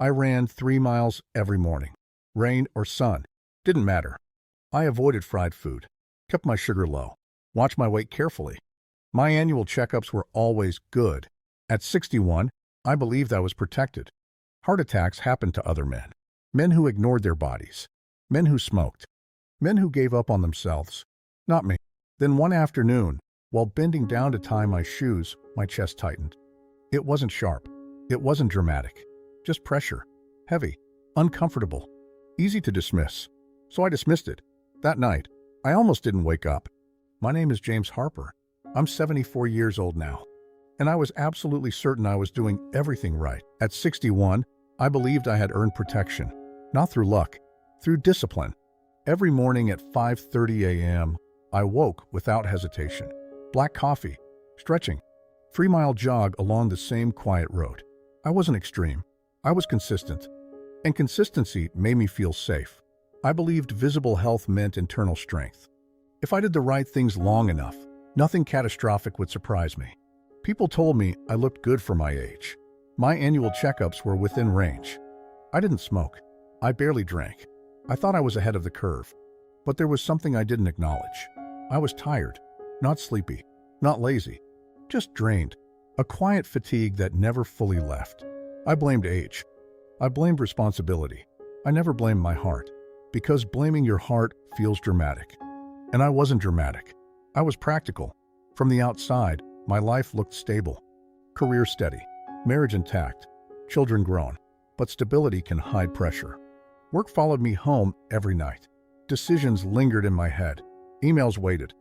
I ran 3 miles every morning. Rain or sun, didn't matter. I avoided fried food, kept my sugar low, watched my weight carefully. My annual checkups were always good. At 61, I believed I was protected. Heart attacks happened to other men. Men who ignored their bodies. Men who smoked. Men who gave up on themselves. Not me. Then one afternoon, while bending down to tie my shoes, my chest tightened. It wasn't sharp. It wasn't dramatic. Just pressure. Heavy. Uncomfortable. Easy to dismiss. So I dismissed it. That night, I almost didn't wake up. My name is James Harper. I'm 74 years old now. And I was absolutely certain I was doing everything right. At 61, I believed I had earned protection. Not through luck, through discipline. Every morning at 5:30 a.m., I woke without hesitation. Black coffee, stretching, 3-mile jog along the same quiet road. I wasn't extreme. I was consistent. And consistency made me feel safe. I believed visible health meant internal strength. If I did the right things long enough, nothing catastrophic would surprise me. People told me I looked good for my age. My annual checkups were within range. I didn't smoke. I barely drank. I thought I was ahead of the curve. But there was something I didn't acknowledge. I was tired, not sleepy, not lazy, just drained. A quiet fatigue that never fully left. I blamed age. I blamed responsibility. I never blamed my heart. Because blaming your heart feels dramatic. And I wasn't dramatic. I was practical. From the outside, my life looked stable. Career steady. Marriage intact. Children grown. But stability can hide pressure. Work followed me home every night. Decisions lingered in my head. Emails waited.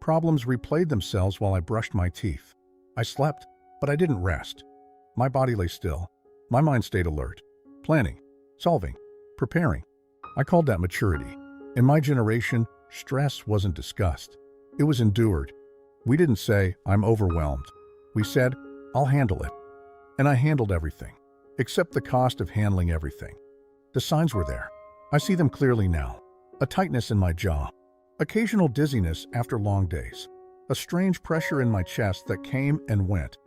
Problems replayed themselves while I brushed my teeth. I slept, but I didn't rest. My body lay still. My mind stayed alert. Planning, solving, preparing. I called that maturity. In my generation, stress wasn't discussed. It was endured. We didn't say, I'm overwhelmed. We said, I'll handle it. And I handled everything, except the cost of handling everything. The signs were there. I see them clearly now. A tightness in my jaw. Occasional dizziness after long days. A strange pressure in my chest that came and went.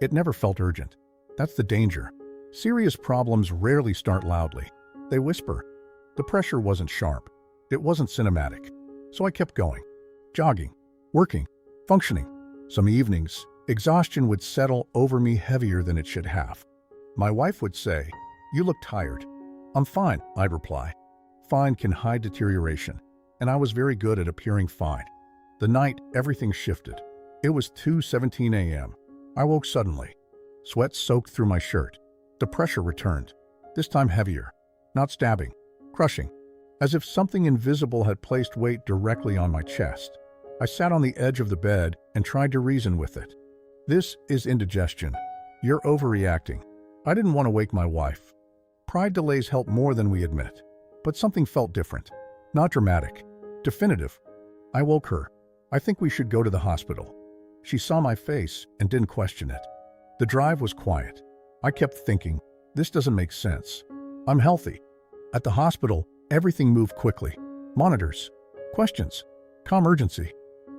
It never felt urgent. That's the danger. Serious problems rarely start loudly. They whisper. The pressure wasn't sharp. It wasn't cinematic. So I kept going. Jogging. Working. Functioning. Some evenings, exhaustion would settle over me heavier than it should have. My wife would say, "You look tired." "I'm fine," I'd reply. Fine can hide deterioration, and I was very good at appearing fine. The night, everything shifted. It was 2:17 a.m. I woke suddenly. Sweat soaked through my shirt. The pressure returned, this time heavier. Not stabbing, crushing, as if something invisible had placed weight directly on my chest. I sat on the edge of the bed and tried to reason with it. This is indigestion. You're overreacting. I didn't want to wake my wife. Pride delays help more than we admit. But something felt different. Not dramatic. Definitive. I woke her. I think we should go to the hospital. She saw my face and didn't question it. The drive was quiet. I kept thinking, this doesn't make sense. I'm healthy. At the hospital, everything moved quickly. Monitors. Questions. Calm urgency.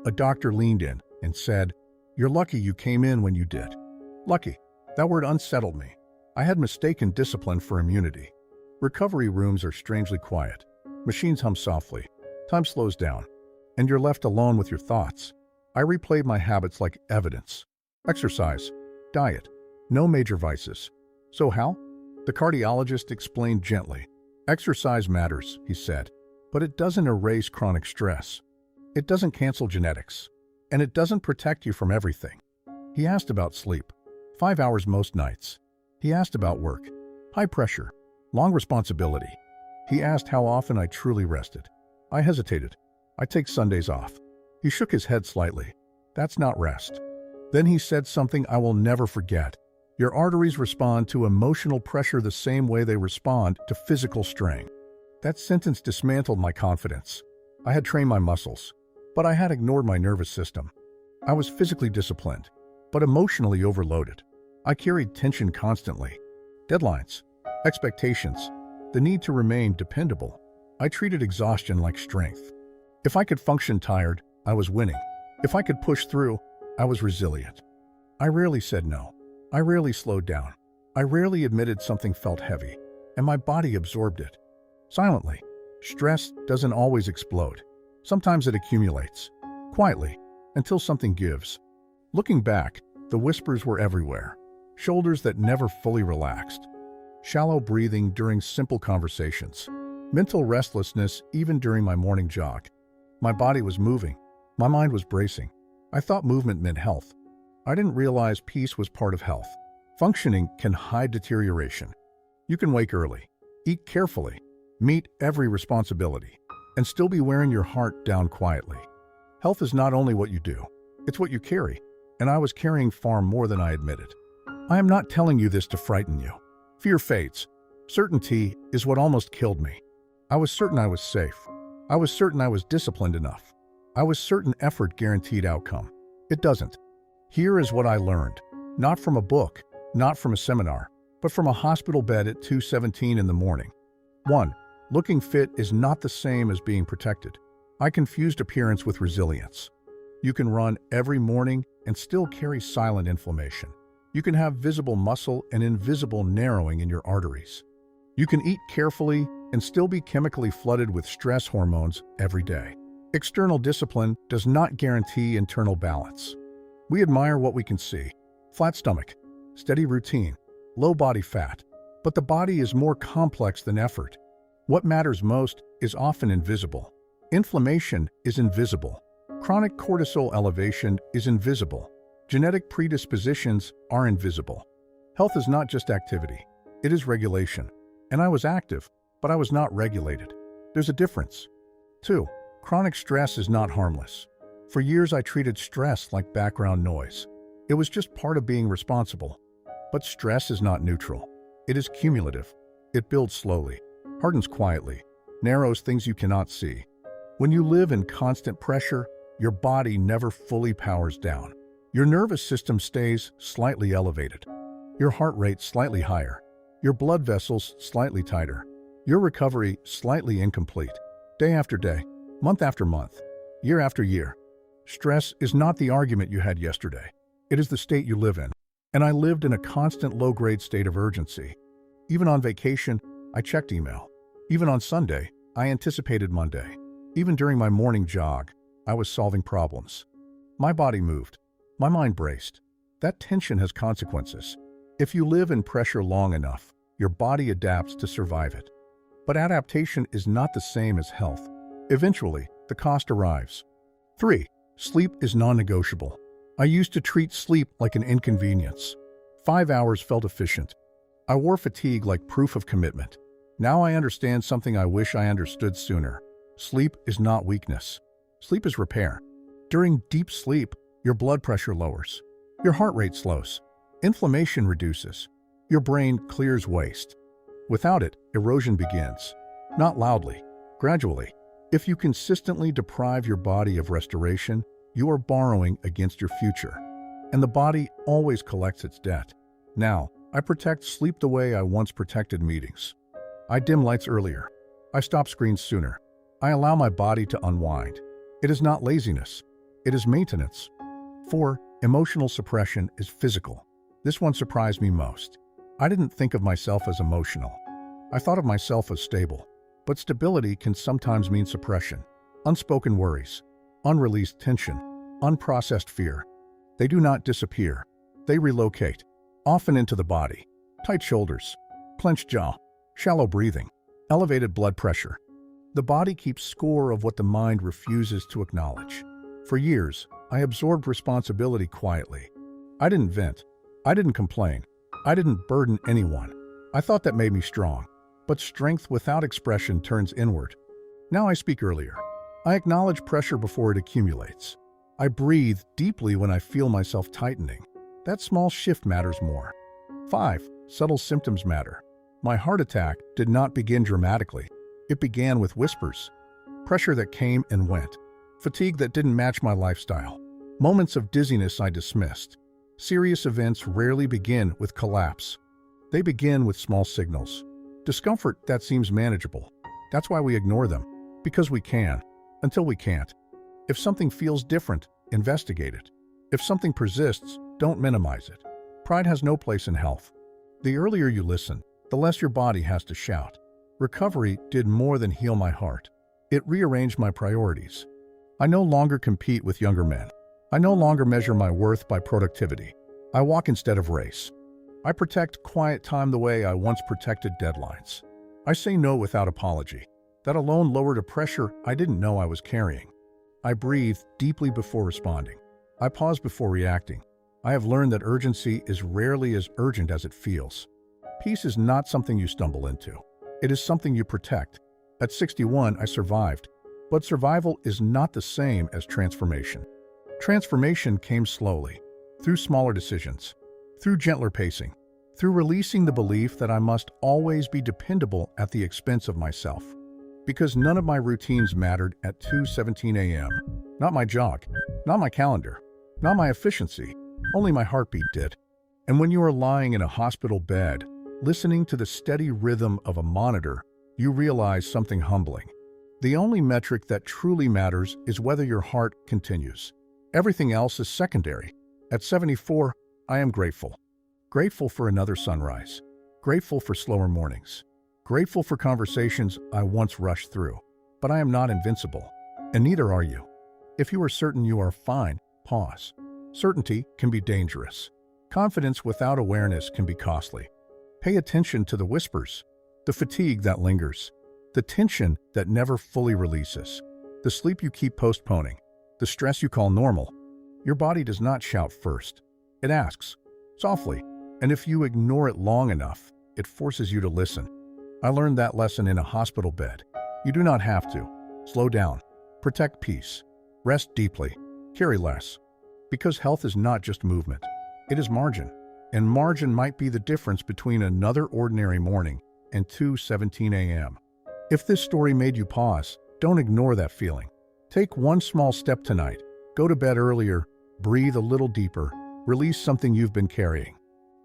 A doctor leaned in and said, "You're lucky you came in when you did." Lucky. That word unsettled me. I had mistaken discipline for immunity. Recovery rooms are strangely quiet. Machines hum softly. Time slows down. And you're left alone with your thoughts. I replayed my habits like evidence. Exercise. Diet. No major vices. So how? The cardiologist explained gently. Exercise matters, he said. But it doesn't erase chronic stress. It doesn't cancel genetics. And it doesn't protect you from everything. He asked about sleep. 5 hours most nights. He asked about work. High pressure. Long responsibility. He asked how often I truly rested. I hesitated. I take Sundays off. He shook his head slightly. That's not rest. Then he said something I will never forget. Your arteries respond to emotional pressure the same way they respond to physical strain. That sentence dismantled my confidence. I had trained my muscles, but I had ignored my nervous system. I was physically disciplined, but emotionally overloaded. I carried tension constantly. Deadlines, expectations, the need to remain dependable. I treated exhaustion like strength. If I could function tired, I was winning. If I could push through, I was resilient. I rarely said no. I rarely slowed down. I rarely admitted something felt heavy. and my body absorbed it. Silently. Stress doesn't always explode. Sometimes it accumulates, quietly, until something gives. Looking back, the whispers were everywhere. Shoulders that never fully relaxed. Shallow breathing during simple conversations. Mental restlessness even during my morning jog. My body was moving. My mind was bracing. I thought movement meant health. I didn't realize peace was part of health. Functioning can hide deterioration. You can wake early, eat carefully, meet every responsibility, and still be wearing your heart down quietly. Health is not only what you do, it's what you carry, and I was carrying far more than I admitted. I am not telling you this to frighten you. Fear fades. Certainty is what almost killed me. I was certain I was safe. I was certain I was disciplined enough. I was certain effort guaranteed outcome. It doesn't. Here is what I learned. Not from a book, not from a seminar, but from a hospital bed at 2:17 in the morning. 1. Looking fit is not the same as being protected. I confused appearance with resilience. You can run every morning and still carry silent inflammation. You can have visible muscle and invisible narrowing in your arteries. You can eat carefully and still be chemically flooded with stress hormones every day. External discipline does not guarantee internal balance. We admire what we can see. Flat stomach, steady routine, low body fat. But the body is more complex than effort. What matters most is often invisible. Inflammation is invisible. Chronic cortisol elevation is invisible. Genetic predispositions are invisible. Health is not just activity. It is regulation. And I was active, but I was not regulated. There's a difference. 2. Chronic stress is not harmless. For years I treated stress like background noise. It was just part of being responsible. But stress is not neutral. It is cumulative. It builds slowly, hardens quietly, narrows things you cannot see. When you live in constant pressure, your body never fully powers down. Your nervous system stays slightly elevated. Your heart rate slightly higher. Your blood vessels slightly tighter. Your recovery slightly incomplete. Day after day, month after month, year after year. Stress is not the argument you had yesterday. It is the state you live in. And I lived in a constant low-grade state of urgency. Even on vacation, I checked email. Even on Sunday, I anticipated Monday. Even during my morning jog, I was solving problems. My body moved. My mind braced. That tension has consequences. If you live in pressure long enough, your body adapts to survive it. But adaptation is not the same as health. Eventually, the cost arrives. 3. Sleep is non-negotiable. I used to treat sleep like an inconvenience. 5 hours felt efficient. I wore fatigue like proof of commitment. Now I understand something I wish I understood sooner. Sleep is not weakness. Sleep is repair. During deep sleep, your blood pressure lowers. Your heart rate slows. Inflammation reduces. Your brain clears waste. Without it, erosion begins. Not loudly, gradually. If you consistently deprive your body of restoration, you are borrowing against your future. And the body always collects its debt. Now, I protect sleep the way I once protected meetings. I dim lights earlier. I stop screens sooner. I allow my body to unwind. It is not laziness. It is maintenance. 4. Emotional suppression is physical. This one surprised me most. I didn't think of myself as emotional. I thought of myself as stable. But stability can sometimes mean suppression. Unspoken worries, unreleased tension, unprocessed fear. They do not disappear. They relocate, often into the body. Tight shoulders, clenched jaw, shallow breathing, elevated blood pressure. The body keeps score of what the mind refuses to acknowledge. For years, I absorbed responsibility quietly. I didn't vent. I didn't complain. I didn't burden anyone. I thought that made me strong. But strength without expression turns inward. Now I speak earlier. I acknowledge pressure before it accumulates. I breathe deeply when I feel myself tightening. That small shift matters more. 5. Subtle symptoms matter. My heart attack did not begin dramatically. It began with whispers. Pressure that came and went. Fatigue that didn't match my lifestyle. Moments of dizziness I dismissed. Serious events rarely begin with collapse. They begin with small signals. Discomfort that seems manageable. That's why we ignore them. Because we can, until we can't. If something feels different, investigate it. If something persists, don't minimize it. Pride has no place in health. The earlier you listen, the less your body has to shout. Recovery did more than heal my heart. It rearranged my priorities. I no longer compete with younger men. I no longer measure my worth by productivity. I walk instead of race. I protect quiet time the way I once protected deadlines. I say no without apology. That alone lowered a pressure I didn't know I was carrying. I breathe deeply before responding. I pause before reacting. I have learned that urgency is rarely as urgent as it feels. Peace is not something you stumble into. It is something you protect. At 61, I survived. But survival is not the same as transformation. Transformation came slowly, through smaller decisions, through gentler pacing, through releasing the belief that I must always be dependable at the expense of myself. Because none of my routines mattered at 2:17 a.m. Not my jog, not my calendar, not my efficiency, only my heartbeat did. And when you are lying in a hospital bed, listening to the steady rhythm of a monitor, you realize something humbling. The only metric that truly matters is whether your heart continues. Everything else is secondary. At 74, I am grateful. Grateful for another sunrise. Grateful for slower mornings. Grateful for conversations I once rushed through. But I am not invincible, and neither are you. If you are certain you are fine, pause. Certainty can be dangerous. Confidence without awareness can be costly. Pay attention to the whispers, the fatigue that lingers, the tension that never fully releases, the sleep you keep postponing, the stress you call normal. Your body does not shout first. It asks, softly, and if you ignore it long enough, it forces you to listen. I learned that lesson in a hospital bed. You do not have to. Slow down. Protect peace. Rest deeply. Carry less. Because health is not just movement. It is margin. And margin might be the difference between another ordinary morning and 2:17 a.m. If this story made you pause, don't ignore that feeling. Take one small step tonight. Go to bed earlier, breathe a little deeper, release something you've been carrying.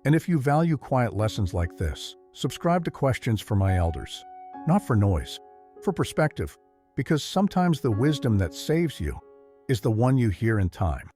And if you value quiet lessons like this, subscribe to Questions for My Elders. Not for noise, for perspective, because sometimes the wisdom that saves you is the one you hear in time.